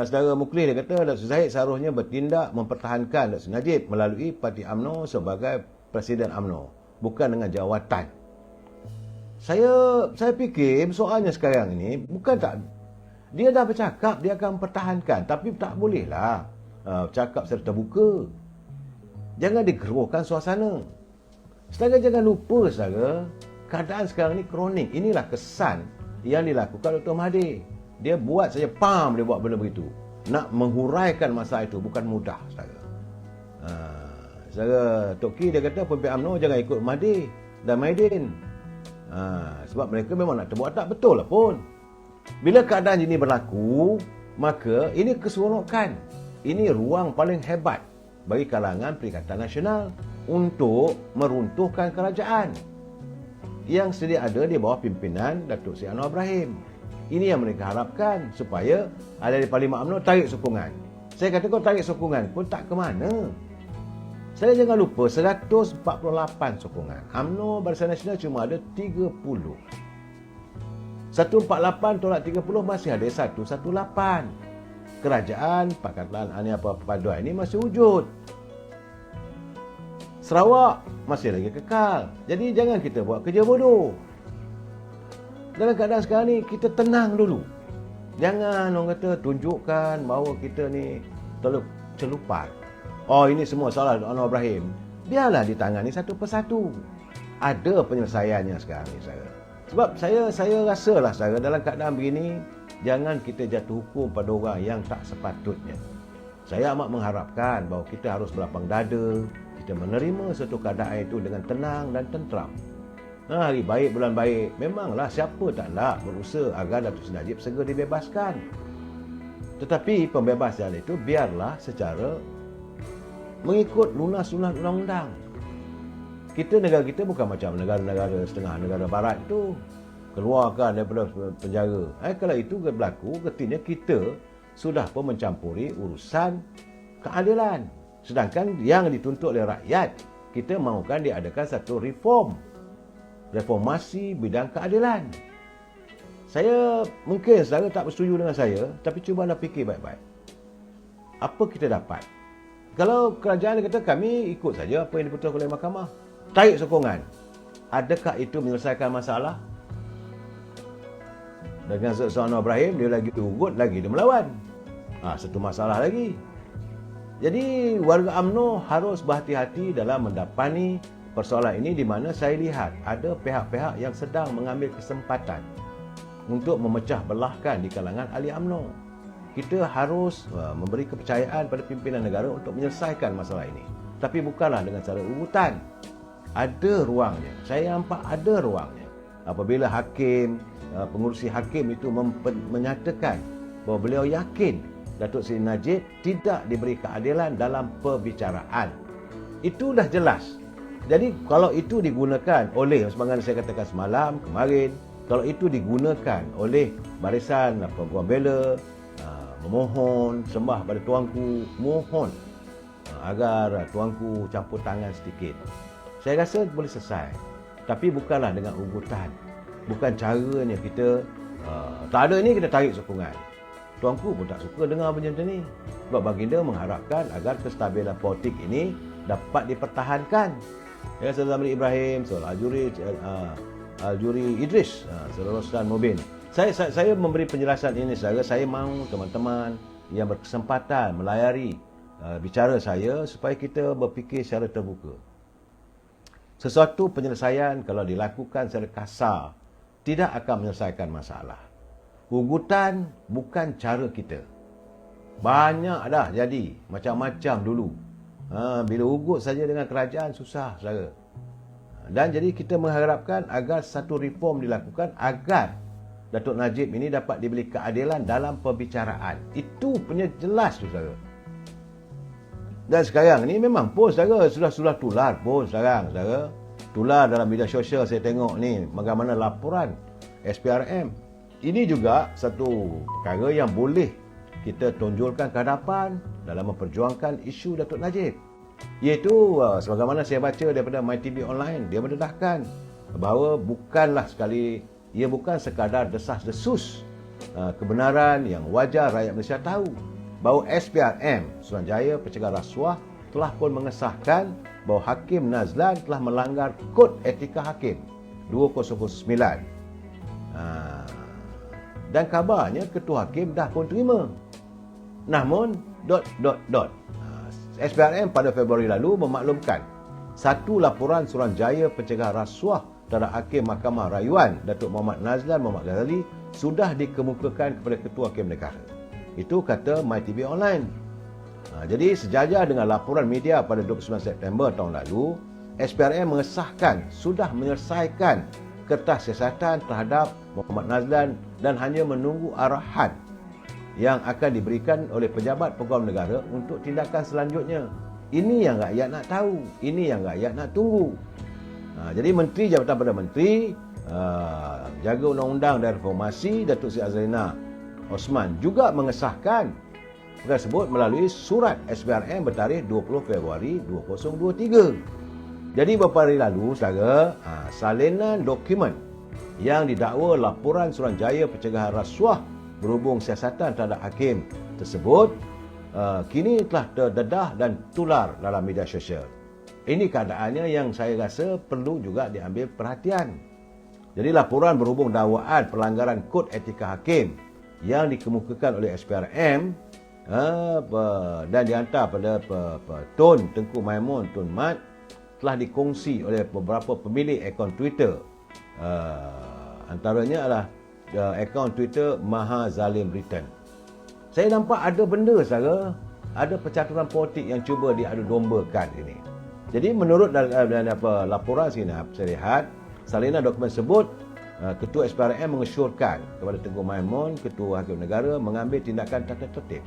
Saudara Muklis dia kata Datuk Zahid seharusnya bertindak mempertahankan Datuk Najib melalui Parti UMNO sebagai Presiden UMNO, bukan dengan jawatan. Saya fikir soalnya sekarang ini bukan tak, dia dah bercakap dia akan mempertahankan, tapi tak bolehlah cakap secara terbuka. Jangan digeruhkan suasana. Saudara jangan lupa saudara, keadaan sekarang ni kronik. Inilah kesan yang dilakukan Dr. Mahathir. Dia buat saja, dia buat benda begitu. Nak menghuraikan masalah itu bukan mudah, saudara. Saudara Toki dia kata pemimpin UMNO jangan ikut Mahathir dan Maidin. Sebab mereka memang nak terbuat tak betul lah pun. Bila keadaan ini berlaku, maka ini keseronokan. Ini ruang paling hebat bagi kalangan Perikatan Nasional untuk meruntuhkan kerajaan yang sedia ada di bawah pimpinan Datuk Seri Anwar Ibrahim. Ini yang mereka harapkan, supaya ahli Parlimen UMNO tarik sokongan. Saya kata kau tarik sokongan pun tak ke mana. Saya jangan lupa 148 sokongan. UMNO Barisan Nasional cuma ada 30. 148 tolak 30 masih ada 118. Kerajaan Pakatan Paduan ini masih wujud. Sarawak masih lagi kekal. Jadi jangan kita buat kerja bodoh. Dalam keadaan sekarang ni, kita tenang dulu. Jangan orang kata tunjukkan bahawa kita ni terlalu celupat. Oh, ini semua salah Anwar Ibrahim. Biarlah ditangani satu persatu. Ada penyelesaiannya sekarang ni, saudara. Sebab saya rasalah, saudara, dalam keadaan begini, jangan kita jatuh hukum pada orang yang tak sepatutnya. Saya amat mengharapkan bahawa kita harus berlapang dada, kita menerima satu keadaan itu dengan tenang dan tenteram. Hari baik, bulan baik. Memanglah siapa tak nak berusaha agar Datuk Seri Najib segera dibebaskan. Tetapi pembebasan itu biarlah secara mengikut lunas-lunas undang-undang. Negara kita bukan macam negara-negara setengah negara barat itu. Keluarkan daripada penjara. Kalau itu berlaku, artinya kita sudah pun mencampuri urusan keadilan. Sedangkan yang dituntut oleh rakyat, kita mahukan diadakan satu reformasi bidang keadilan. Saya mungkin saudara tak bersetuju dengan saya, tapi cubalah fikir baik-baik. Apa kita dapat? Kalau kerajaan kata kami ikut saja apa yang diputuskan oleh mahkamah, tarik sokongan, adakah itu menyelesaikan masalah? Dengan Anwar Ibrahim, dia lagi ugut, lagi dia melawan. Satu masalah lagi. Jadi warga UMNO harus berhati-hati dalam mendapani persoalan ini, di mana saya lihat ada pihak-pihak yang sedang mengambil kesempatan untuk memecah belahkan di kalangan ahli UMNO. Kita harus memberi kepercayaan pada pimpinan negara untuk menyelesaikan masalah ini. Tapi bukanlah dengan cara urutan. Ada ruangnya. Saya nampak ada ruangnya. Apabila hakim, pengurusi hakim itu menyatakan bahawa beliau yakin Datuk Seri Najib tidak diberi keadilan dalam perbicaraan. Itu dah jelas. Jadi kalau itu digunakan oleh, sebagaimana saya katakan semalam, kemarin, kalau itu digunakan oleh barisan peguam bela, memohon, sembah pada tuanku, mohon agar tuanku campur tangan sedikit, saya rasa boleh selesai. Tapi bukanlah dengan ugutan. Bukan caranya kita, tak ada ni kita tarik sokongan. Tuanku pun tak suka dengar macam ni. Sebab baginda mengharapkan agar kestabilan politik ini dapat dipertahankan. Ya, Saudara Zamri Ibrahim, Saudara Al-Juri Idris, Saudara Roslan Mubin. Saya memberi penjelasan ini, saudara. Saya mahu teman-teman yang berkesempatan melayari bicara saya supaya kita berfikir secara terbuka. Sesuatu penyelesaian kalau dilakukan secara kasar tidak akan menyelesaikan masalah. Ugutan bukan cara kita. Banyak dah jadi macam-macam dulu. Bila ugut saja dengan kerajaan susah, saudara. Dan jadi kita mengharapkan agar satu reform dilakukan agar Datuk Najib ini dapat diberi keadilan dalam perbicaraan. Itu punya jelas tu, saudara. Dan sekarang ni memang pun, saudara, sudah tular pun sekarang, saudara. Tular dalam media sosial saya tengok ni bagaimana laporan SPRM. Ini juga satu perkara yang boleh kita tonjolkan ke hadapan dalam memperjuangkan isu Datuk Najib. Iaitu sebagaimana saya baca daripada MyTV Online, dia mendedahkan bahawa ia bukan sekadar desas-desus kebenaran yang wajar rakyat Malaysia tahu bahawa SPRM Suruhanjaya Pencegah Rasuah telah pun mengesahkan bahawa Hakim Nazlan telah melanggar Kod Etika Hakim 2009. Dan kabarnya Ketua Hakim dah pun terima. Namun SPRM pada Februari lalu memaklumkan satu laporan Suruhanjaya Pencegah Rasuah terhadap Hakim Mahkamah Rayuan Datuk Muhammad Nazlan Muhammad Ghazali sudah dikemukakan kepada Ketua Hakim Negara. Itu kata MyTV Online. Jadi sejajar dengan laporan media pada 29 September tahun lalu, SPRM mengesahkan sudah menyelesaikan kertas siasatan terhadap Muhammad Nazlan dan hanya menunggu arahan yang akan diberikan oleh pejabat peguam negara untuk tindakan selanjutnya. Ini yang rakyat nak tahu, ini yang rakyat nak tunggu. Jadi Menteri Jabatan Perdana Menteri, Jaga Undang-Undang dan Reformasi Datuk Seri Azlina Osman juga mengesahkan perkara tersebut melalui surat SPRM bertarikh 20 Februari 2023. Jadi beberapa hari lalu, saudara, salinan dokumen yang didakwa laporan Suruhanjaya Pencegahan Rasuah berhubung siasatan terhadap hakim tersebut kini telah terdedah dan tular dalam media sosial. Ini keadaannya yang saya rasa perlu juga diambil perhatian. Jadi laporan berhubung dakwaan pelanggaran Kod Etika Hakim yang dikemukakan oleh SPRM dan dihantar pada Tun Tengku Maimun Tun Mat telah dikongsi oleh beberapa pemilik akaun Twitter. Antaranya adalah akaun Twitter Maha Zalim Britain. Saya nampak ada benda, saudara, ada percaturan politik yang cuba diadu dombakan ini. Jadi menurut laporan sini saya lihat, salinan dokumen sebut Ketua SPRM mengesyorkan kepada Tengku Maimun, Ketua Hakim Negara mengambil tindakan tata tertib.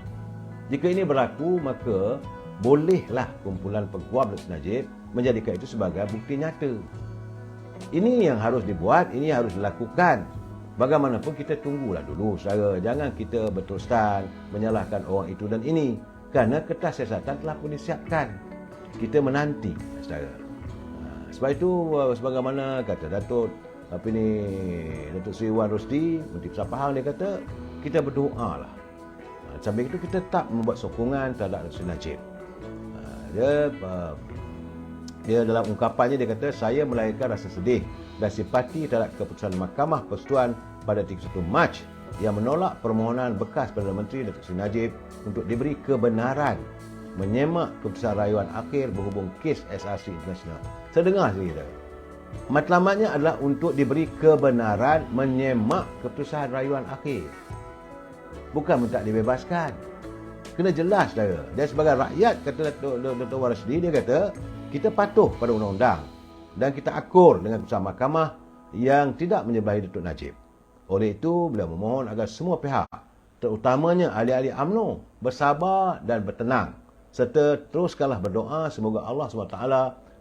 Jika ini berlaku, maka bolehlah kumpulan peguam Dr. Najib menjadikan itu sebagai bukti nyata. Ini yang harus dibuat, ini harus dilakukan. Bagaimanapun kita tunggulah dulu, saudara. Jangan kita berterus terang menyalahkan orang itu dan ini. Kerana kertas siasatan telah pun disiapkan. Kita menanti, saudara. Sebab itu, sebagaimana kata Datuk Seri Wan Rosdi, Menteri Besar Pahang, dia kata, kita berdoa lah. Sambil itu kita tetap membuat sokongan terhadap Datuk Seri Najib. Dia dalam ungkapannya dia kata, saya melahirkan rasa sedih dan simpati terhadap keputusan Mahkamah Persekutuan pada 31 Mac yang menolak permohonan bekas Perdana Menteri Datuk Seri Najib untuk diberi kebenaran menyemak keputusan rayuan akhir berhubung kes SRC International. Saya dengar sekali kita. Matlamatnya adalah untuk diberi kebenaran menyemak keputusan rayuan akhir. Bukan minta dibebaskan. Kena jelas, saudara. Dan sebagai rakyat, kata Dr. Warasdi, dia kata, kita patuh pada undang-undang dan kita akur dengan keputusan mahkamah yang tidak menyebelahi Datuk Najib. Oleh itu, beliau memohon agar semua pihak, terutamanya ahli-ahli UMNO, bersabar dan bertenang serta teruskanlah berdoa semoga Allah SWT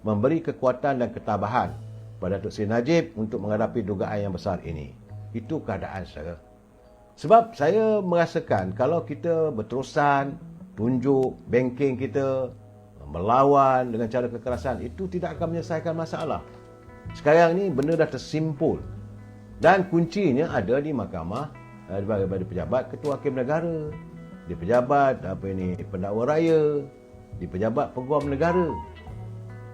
memberi kekuatan dan ketabahan pada Datuk Seri Najib untuk menghadapi dugaan yang besar ini. Itu keadaan, saudara. Sebab saya merasakan kalau kita berterusan tunjuk banking kita, melawan dengan cara kekerasan, itu tidak akan menyelesaikan masalah. Sekarang ni benda dah tersimpul dan kuncinya ada di mahkamah, daripada pejabat Ketua Hakim Negara, di pejabat pendakwa raya, di pejabat peguam negara.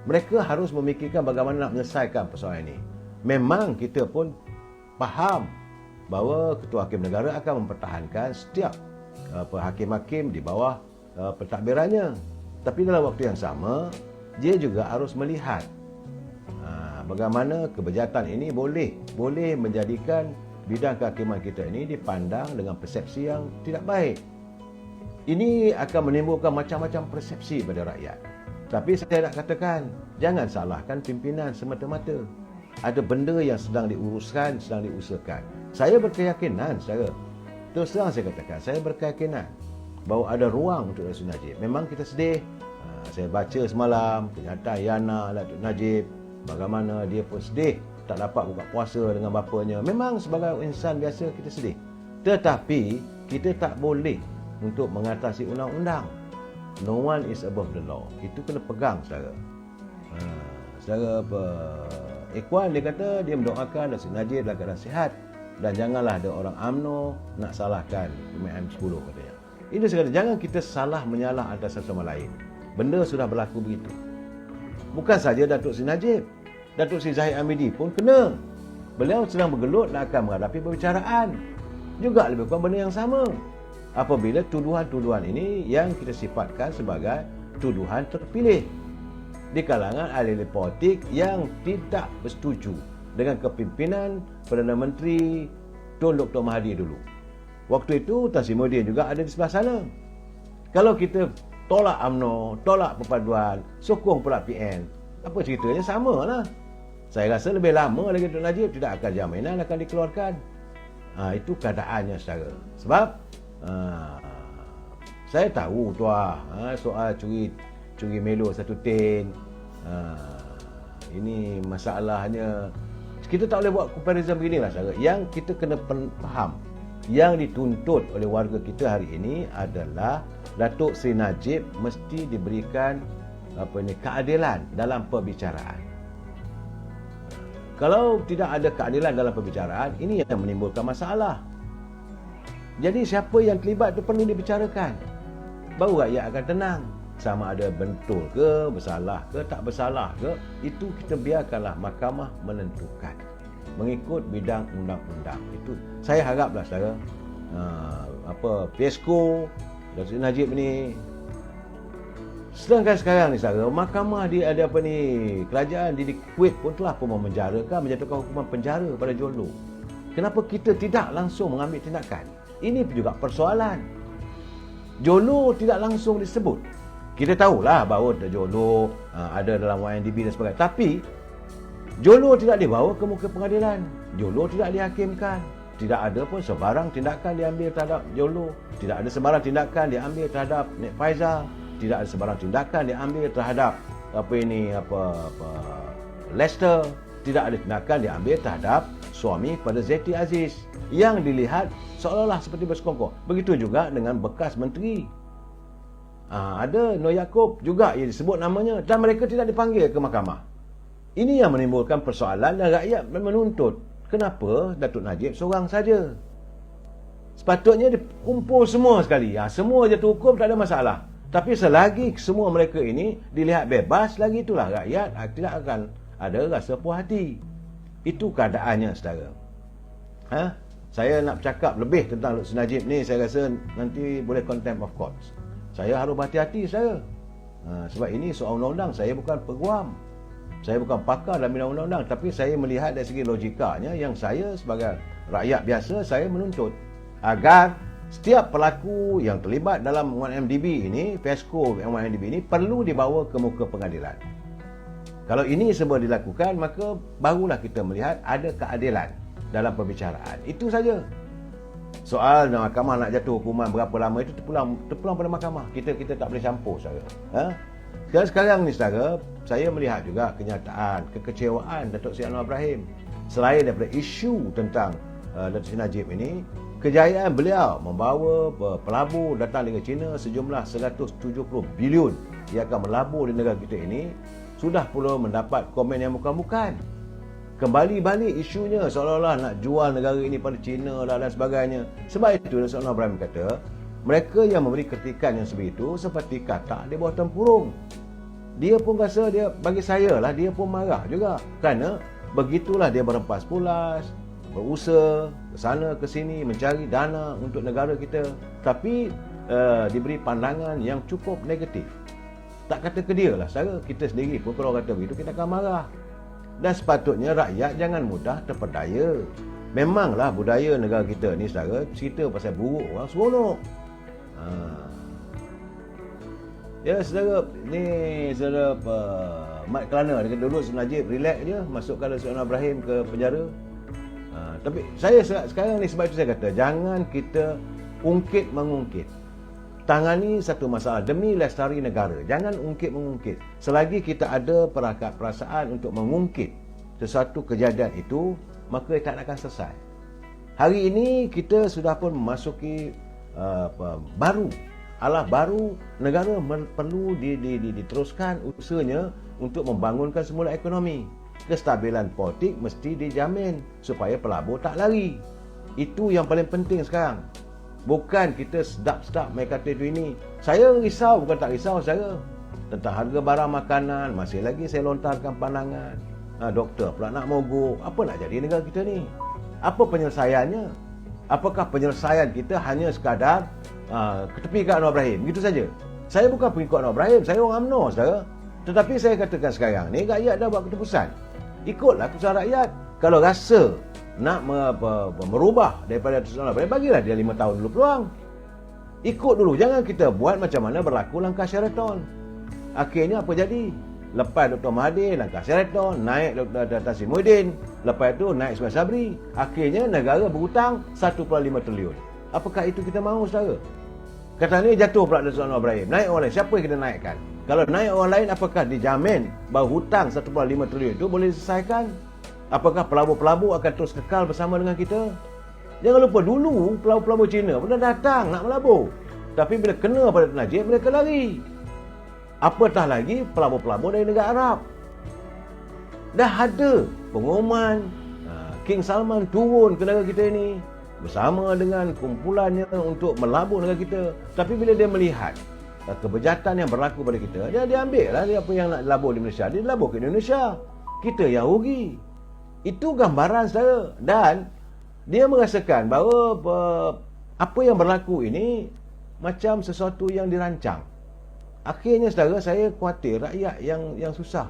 Mereka harus memikirkan bagaimana nak menyelesaikan persoalan ini. Memang kita pun faham bahawa Ketua Hakim Negara akan mempertahankan setiap hakim-hakim di bawah pentadbirannya. Tapi dalam waktu yang sama, dia juga harus melihat bagaimana kebejatan ini boleh menjadikan bidang kehakiman kita ini dipandang dengan persepsi yang tidak baik. Ini akan menimbulkan macam-macam persepsi pada rakyat. Tapi saya nak katakan, jangan salahkan pimpinan semata-mata. Ada benda yang sedang diuruskan, sedang diusahakan. Saya berkeyakinan, terus terang saya katakan, saya berkeyakinan bahawa ada ruang untuk Datuk Najib. Memang kita sedih. Saya baca semalam kenyataan Yana Datuk Najib, bagaimana dia pun sedih tak dapat buka puasa dengan bapanya. Memang sebagai insan biasa kita sedih. Tetapi kita tak boleh untuk mengatasi undang-undang. No one is above the law. Itu kena pegang, saudara. Saudara Ikhwan dia kata dia mendoakan Datuk Najib dalam keadaan sihat. dan janganlah ada orang UMNO nak salahkan PMM10 katanya. Ini sekali, jangan kita salah menyalah antara satu sama lain. Benda sudah berlaku begitu. Bukan saja Datuk Seri Najib, Datuk Seri Zahid Hamidi pun kena. Beliau sedang bergelut nak akan menghadapi perbicaraan. Juga lebih kurang benda yang sama. Apabila tuduhan-tuduhan ini yang kita sifatkan sebagai tuduhan terpilih di kalangan ahli politik yang tidak bersetuju dengan kepimpinan Perdana Menteri Tun Dr. Mahathir dulu. Waktu itu Tan Sri Muhyiddin juga ada di sebelah sana. Kalau kita tolak UMNO, tolak perpaduan, sokong pula PN, apa ceritanya? Sama lah. Saya rasa lebih lama lagi Dr. Najib tidak akan jaminan akan dikeluarkan. Itu keadaannya secara. Sebab saya tahu tuah soal curi melo satu tin. Ini masalahnya. Kita tak boleh buat comparison begini lah saudara. Yang kita kena faham, yang dituntut oleh warga kita hari ini adalah Datuk Seri Najib mesti diberikan keadilan dalam perbicaraan. Kalau tidak ada keadilan dalam perbicaraan, ini yang menimbulkan masalah. Jadi siapa yang terlibat itu perlu dibicarakan. Baru rakyat akan tenang. Sama ada betul ke, bersalah ke, tak bersalah ke, itu kita biarkanlah mahkamah menentukan mengikut bidang undang-undang. Itu saya haraplah saudara, PESCO Datuk Seri Najib ni, sedangkan sekarang ni saudara, mahkamah dia ada kerajaan di Kuwait pun telah pun memenjarakan, menjatuhkan hukuman penjara pada Jolo. Kenapa kita tidak langsung mengambil tindakan? Ini juga persoalan. Jolo tidak langsung disebut. Kita tahulah bahawa Jolo ada dalam YNDB dan sebagainya. Tapi Jolo tidak dibawa ke muka pengadilan. Jolo tidak dihakimkan. Tidak ada pun sebarang tindakan diambil terhadap Jolo. Tidak ada sebarang tindakan diambil terhadap Nek Faizal. Tidak ada sebarang tindakan diambil terhadap Lester. Tidak ada tindakan diambil terhadap suami pada Zeti Aziz yang dilihat seolah-olah seperti bersekongkol. Begitu juga dengan bekas menteri. Ada Nur Yaakob juga yang disebut namanya dan mereka tidak dipanggil ke mahkamah. Ini yang menimbulkan persoalan dan rakyat menuntut. Kenapa Datuk Najib seorang saja? Sepatutnya dikumpul semua sekali. Semua jatuh hukum tak ada masalah. Tapi selagi semua mereka ini dilihat bebas, lagi itulah rakyat tidak akan ada rasa puas hati. Itu keadaannya saudara. Saya nak bercakap lebih tentang Datuk Seri Najib ni, saya rasa nanti boleh contempt of court. Saya harus berhati-hati saya. Sebab ini soal undang-undang. Saya bukan peguam. Saya bukan pakar dalam bidang undang-undang. Tapi saya melihat dari segi logikanya yang saya sebagai rakyat biasa, saya menuntut agar setiap pelaku yang terlibat dalam 1MDB ini, PESCO 1MDB ini perlu dibawa ke muka pengadilan. Kalau ini semua dilakukan, maka barulah kita melihat ada keadilan dalam perbicaraan. Itu saja. Soal mahkamah nak jatuh hukuman berapa lama itu terpulang pada mahkamah. Kita tak boleh campur saudara. Sekarang ni saudara, saya melihat juga kenyataan kekecewaan Datuk Seri Anwar Ibrahim. Selain daripada isu tentang Datuk Seri Najib ini, kejayaan beliau membawa pelabur datang dari China sejumlah 170 bilion yang akan melabur di negara kita ini sudah pula mendapat komen yang bukan-bukan. Kembali balik isunya seolah-olah nak jual negara ini pada China dan sebagainya. Sebab itu Datuk Seri Anwar Ibrahim kata, mereka yang memberi kritikan yang sebegitu seperti katak di bawah tempurung. Dia pun rasa, bagi saya lah, dia pun marah juga. Kerana begitulah dia berempas pulas, berusaha ke sana ke sini mencari dana untuk negara kita. Tapi diberi pandangan yang cukup negatif. Tak kata ke dia lah, saudara, kita sendiri pun kalau kata begitu kita akan marah. Dan sepatutnya rakyat jangan mudah terpedaya. Memanglah budaya negara kita ni saudara, cerita pasal buruk orang seronok. Ya saudara, ni saudara Mat Kelana dia kata dulu Seri Najib relax je masukkan Datuk Seri Anwar Ibrahim ke penjara. Tapi saya sekarang ni, sebab itu saya kata jangan kita ungkit-mengungkit. Tangani satu masalah demi lestari negara. Jangan ungkit-mengungkit. Selagi kita ada perasaan untuk mengungkit sesuatu kejadian itu, maka tak akan selesai. Hari ini kita sudah pun memasuki ala baru. Negara perlu diteruskan usahanya untuk membangunkan semula ekonomi. Kestabilan politik mesti dijamin supaya pelabur tak lari. Itu yang paling penting sekarang. Bukan kita sedap-sedap main kata itu ini. Saya risau, bukan tak risau saya. Tentang harga barang makanan, masih lagi saya lontarkan pandangan. Doktor pula nak mogok. Apa nak jadi negara kita ni? Apa penyelesaiannya? Apakah penyelesaian kita hanya sekadar ketepikan Anwar Ibrahim? Begitu saja. Saya bukan pengikut Anwar Ibrahim, saya orang UMNO, saudara. Tetapi saya katakan sekarang ni, rakyat dah buat keputusan. Ikutlah keputusan rakyat. Kalau rasa nak merubah daripada Anwar Ibrahim, bagilah dia 5 tahun dulu peluang. Ikut dulu, jangan kita buat macam mana berlaku langkah Sheraton. Akhirnya apa jadi? Lepas Dr. Mahathir, langkah Sheraton, naik Dr. Tan Sri Muhyiddin, lepas itu naik Ismail Sabri. Akhirnya negara berhutang 1.5 triliun. Apakah itu kita mahu, saudara? Kata ni jatuh pula Dr. Anwar Ibrahim. Naik orang lain, siapa yang kita naikkan? Kalau naik orang lain, apakah dijamin bahawa hutang 1.5 triliun itu boleh diselesaikan? Apakah pelabur-pelabur akan terus kekal bersama dengan kita? Jangan lupa dulu pelabur-pelabur Cina pernah datang nak melabur. Tapi bila kena pada Tun Najib, mereka lari. Apatah lagi pelabur-pelabur dari negara Arab. Dah ada pengumuman King Salman turun ke negara kita ini bersama dengan kumpulannya untuk melabur negara kita. Tapi bila dia melihat kebejatan yang berlaku pada kita, dia ambil lah apa yang nak labur di Malaysia, dia labur ke Indonesia. Kita yang rugi. Itu gambaran saya. Dan dia merasakan bahawa apa yang berlaku ini macam sesuatu yang dirancang. Akhirnya saudara, saya khawatir rakyat yang susah.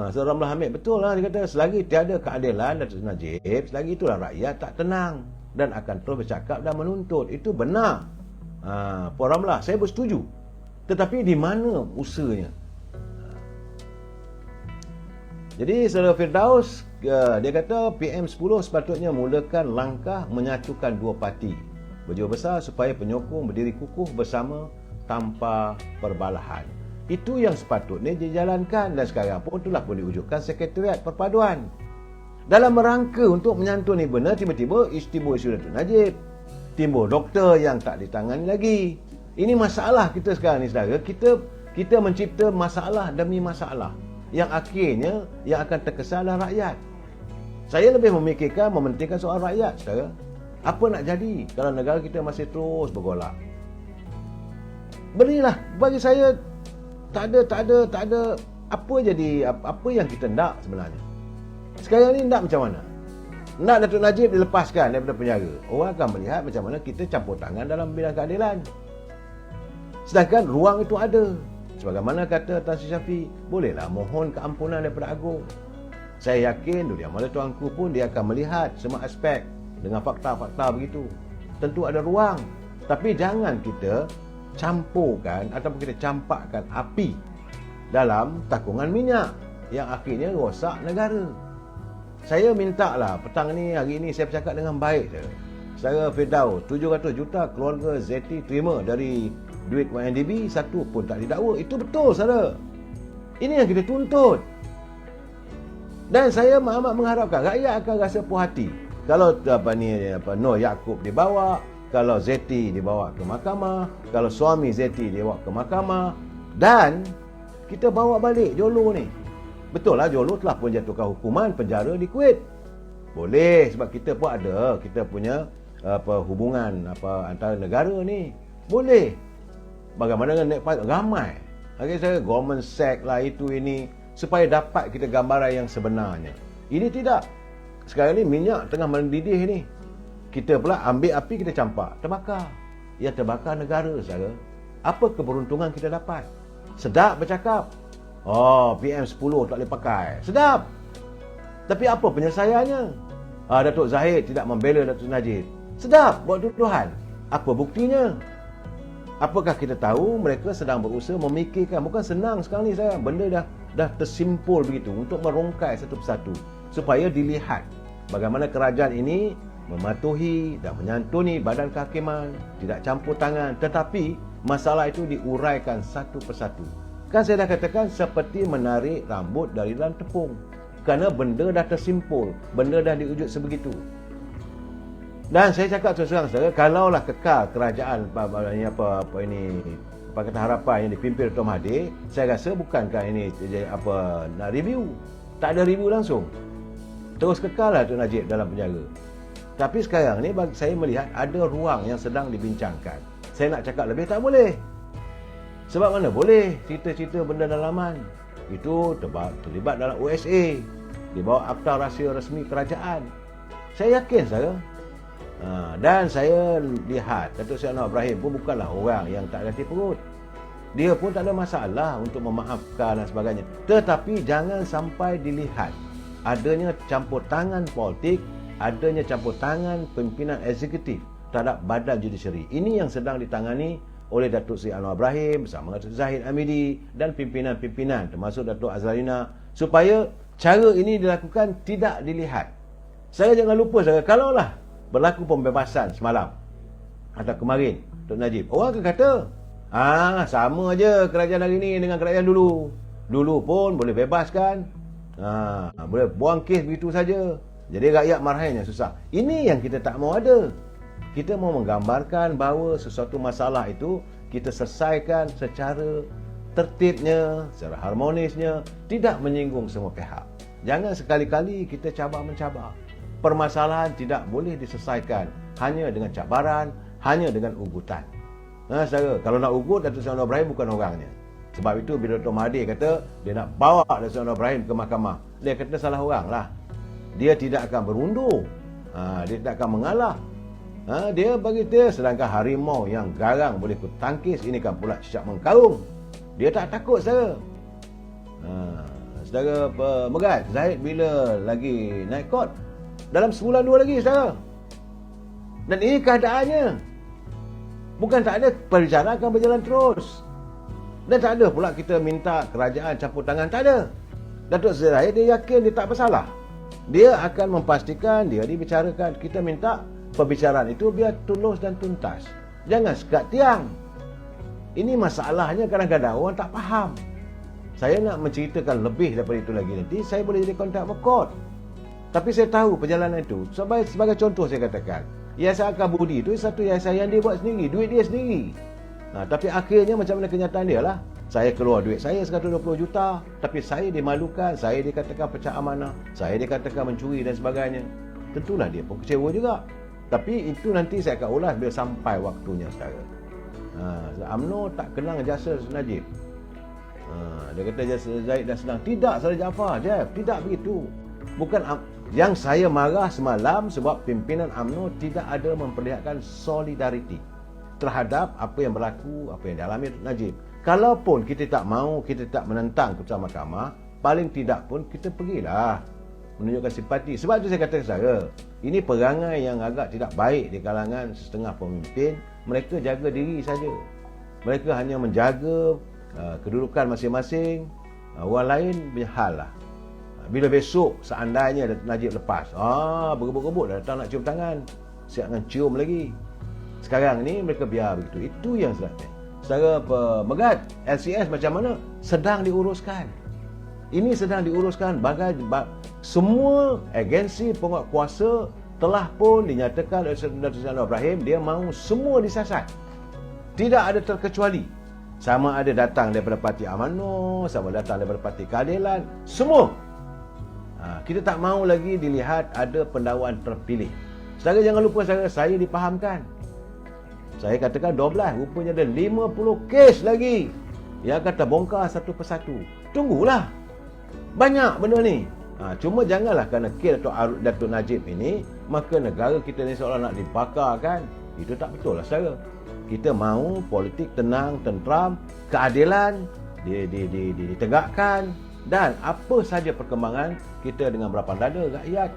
Saudara Ramlah Hamid betul lah, dia kata selagi tiada keadilan Datuk Najib, selagi itulah rakyat tak tenang dan akan terus bercakap dan menuntut. Itu benar. Puan Ramlah, saya bersetuju. Tetapi di mana usahanya? Jadi saudara Firdaus, dia kata PM10 sepatutnya mulakan langkah menyatukan dua parti berjiwa besar supaya penyokong berdiri kukuh bersama tanpa perbalahan. Itu yang sepatutnya dijalankan, dan sekarang pun itulah pun diwujudkan Sekretariat Perpaduan. Dalam rangka untuk menyantuni benar, tiba-tiba timbul isu Datuk Najib, timbul doktor yang tak ditangani lagi. Ini masalah kita sekarang ni, saudara. Kita mencipta masalah demi masalah yang akhirnya yang akan terkesan adalah rakyat. Saya lebih memikirkan, mementingkan soal rakyat, saudara. Apa nak jadi kalau negara kita masih terus bergolak? Berilah, bagi saya tak ada apa yang kita nak sebenarnya. Sekarang ni nak macam mana? Nak Datuk Najib dilepaskan daripada penjara. Orang akan melihat macam mana kita campur tangan dalam bidang keadilan. Sedangkan ruang itu ada. Sebagaimana kata Tan Sri Shafie, bolehlah mohon keampunan daripada Agung. Saya yakin Duli Amala Tuanku pun dia akan melihat semua aspek dengan fakta-fakta begitu. Tentu ada ruang. Tapi jangan kita campurkan ataupun kita campakkan api dalam takungan minyak yang akhirnya rosak negara. Saya minta lah petang ni, hari ni saya bercakap dengan baik saya Firdaus, 700 juta keluarga ZT terima dari duit YNDB, satu pun tak didakwa. Itu betul, saudara. Ini yang kita tuntut. Dan saya amat mengharapkan rakyat akan rasa puas hati kalau Nur Yaakob dibawa, kalau ZT dibawa ke mahkamah, kalau suami ZT dibawa ke mahkamah, dan kita bawa balik Jolo ni. Betul lah, Jolo telah pun jatuhkan hukuman penjara di Kuwait. Boleh, sebab kita pun ada, kita punya hubungan antara negara ni. Boleh. Bagaimana dengan naik pajak? Ramai. Akhirnya saya Goldman Sachs lah, itu ini, supaya dapat kita gambaran yang sebenarnya. Ini tidak. Sekarang ni minyak tengah mendidih ni. Kita pula ambil api, kita campak, terbakar. Yang terbakar negara, saudara. Apa keberuntungan kita dapat? Sedap bercakap. PM10 tak boleh pakai. Sedap. Tapi apa penyelesaiannya? Datuk Zahid tidak membela Datuk Najib. Sedap buat tuduhan. Apa buktinya? Apakah kita tahu mereka sedang berusaha memikirkan? Bukan senang sekarang ni, saya. Benda dah tersimpul begitu untuk merungkai satu persatu supaya dilihat bagaimana kerajaan ini mematuhi dan menyantuni badan kehakiman, tidak campur tangan, tetapi masalah itu diuraikan satu persatu. Kan saya dah katakan seperti menarik rambut dari dalam tepung, kerana benda dah tersimpul, benda dah diwujud sebegitu. Dan saya cakap terus-terang, saudara, kalaulah kekal kerajaan Pakatan Harapan yang dipimpin Dr. Mahathir, saya rasa bukankah ini nak review. Tak ada review langsung. Terus kekal lah Dr. Najib dalam penjara. Tapi sekarang ni saya melihat ada ruang yang sedang dibincangkan. Saya nak cakap lebih tak boleh. Sebab mana boleh cerita-cerita benda dalaman. Itu terlibat dalam USA. Di bawah Akta Rahsia Rasmi Kerajaan. Saya yakin saya. Dan saya lihat Datuk Seri Anwar Ibrahim pun bukanlah orang yang tak hati perut. Dia pun tak ada masalah untuk memaafkan dan sebagainya. Tetapi jangan sampai dilihat adanya campur tangan politik, adanya campur tangan pimpinan eksekutif terhadap badan judisiari. Ini yang sedang ditangani oleh Datuk Seri Anwar Ibrahim bersama Datuk Zahid Hamidi dan pimpinan-pimpinan termasuk Datuk Azlarina, supaya cara ini dilakukan tidak dilihat. Saya jangan lupa saya, kalaulah berlaku pembebasan semalam atau kemarin Dr. Najib, orang akan kata sama aja kerajaan hari ini dengan kerajaan dulu. Dulu pun boleh bebaskan, boleh buang kes begitu saja. Jadi rakyat marahnya susah. Ini yang kita tak mau ada. Kita mau menggambarkan bahawa sesuatu masalah itu kita selesaikan secara tertibnya, secara harmonisnya, tidak menyinggung semua pihak. Jangan sekali-kali kita cabar-mencabar. Permasalahan tidak boleh diselesaikan hanya dengan cabaran, hanya dengan ugutan. Saudara, kalau nak ugut, Datuk Seri Anwar Ibrahim bukan orangnya. Sebab itu bila Dr. Mahathir kata dia nak bawa Datuk Seri Anwar Ibrahim ke mahkamah, dia kata salah orang lah. Dia tidak akan berundur, dia tidak akan mengalah. Dia bagi dia, sedangkan harimau yang garang boleh kutangkis, ini kan pula cicak mengkarung. Dia tak takut saudara. Saudara Megat, Zahid bila lagi naik court? Dalam sebulan dua lagi saudara. Dan ini keadaannya. Bukan tak ada, perjalanan akan berjalan terus. Dan tak ada pula kita minta kerajaan campur tangan, tak ada. Datuk Seri Zahid dia yakin dia tak bersalah. Dia akan memastikan dia dibicarakan. Kita minta perbicaraan itu biar tulus dan tuntas. Jangan sekat tiang. Ini masalahnya kadang-kadang orang tak faham. Saya nak menceritakan lebih daripada itu lagi nanti. Saya boleh jadi contempt of court. Tapi saya tahu perjalanan itu. Sebagai contoh saya katakan, Yayasan Akabudi itu satu yayasan yang dia buat sendiri, duit dia sendiri. Tapi akhirnya macam mana kenyataan dia lah. Saya keluar duit saya 120 juta, tapi saya dimalukan, saya dikatakan pecah amanah, saya dikatakan mencuri dan sebagainya. Tentulah dia pun kecewa juga. Tapi itu nanti saya akan ulas bila sampai waktunya saudara. UMNO tak kenal jasa Najib. Dia kata jasa Zahid dah senang. Tidak, Saudara Jaafar, Jeff, tidak begitu. Bukan yang saya marah semalam sebab pimpinan UMNO tidak ada memperlihatkan solidariti terhadap apa yang berlaku, apa yang dialami Najib. Kalaupun kita tak mau, kita tak menentang keputusan mahkamah, paling tidak pun kita pergilah menunjukkan simpati. Sebab itu saya kata saya, ini perangai yang agak tidak baik di kalangan setengah pemimpin. Mereka jaga diri saja. Mereka hanya menjaga kedudukan masing-masing. Orang lain punya hal lah. Bila besok seandainya Najib lepas, berebut-rebut dah datang nak cium tangan, siap dengan cium lagi. Sekarang ni mereka biar begitu. Itu yang sebenarnya. Secara Megat, LCS macam mana? Sedang diuruskan. Ini sedang diuruskan. Semua agensi penguat kuasa telah pun dinyatakan oleh Datuk Seri Anwar Ibrahim, dia mahu semua disiasat. Tidak ada terkecuali. Sama ada datang daripada Parti Amanah, sama datang daripada Parti Keadilan, semua. Kita tak mahu lagi dilihat ada pendakwan terpilih. Saudara jangan lupa saya dipahamkan. Saya katakan 12, rupanya ada 50 kes lagi yang akan terbongkar satu persatu. Tunggulah. Banyak benda ni. Cuma janganlah kerana kes Datuk Najib ini, maka negara kita ni seolah nak dibakarkan. Itu tak betul lah saudara. Kita mahu politik tenang, tentram, keadilan ditegakkan, dan apa saja perkembangan kita dengan berlapang dada rakyat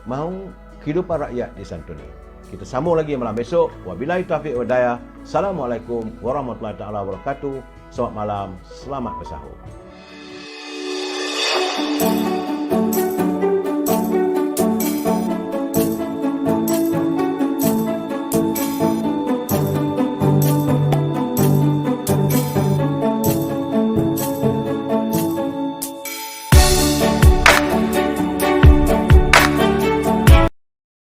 mahu kehidupan rakyat disantuni. Kita sambung lagi malam besok. Wabillahi taufiq wal hidayah. Assalamualaikum warahmatullahi taala wabarakatuh. Selamat malam, selamat bersahur.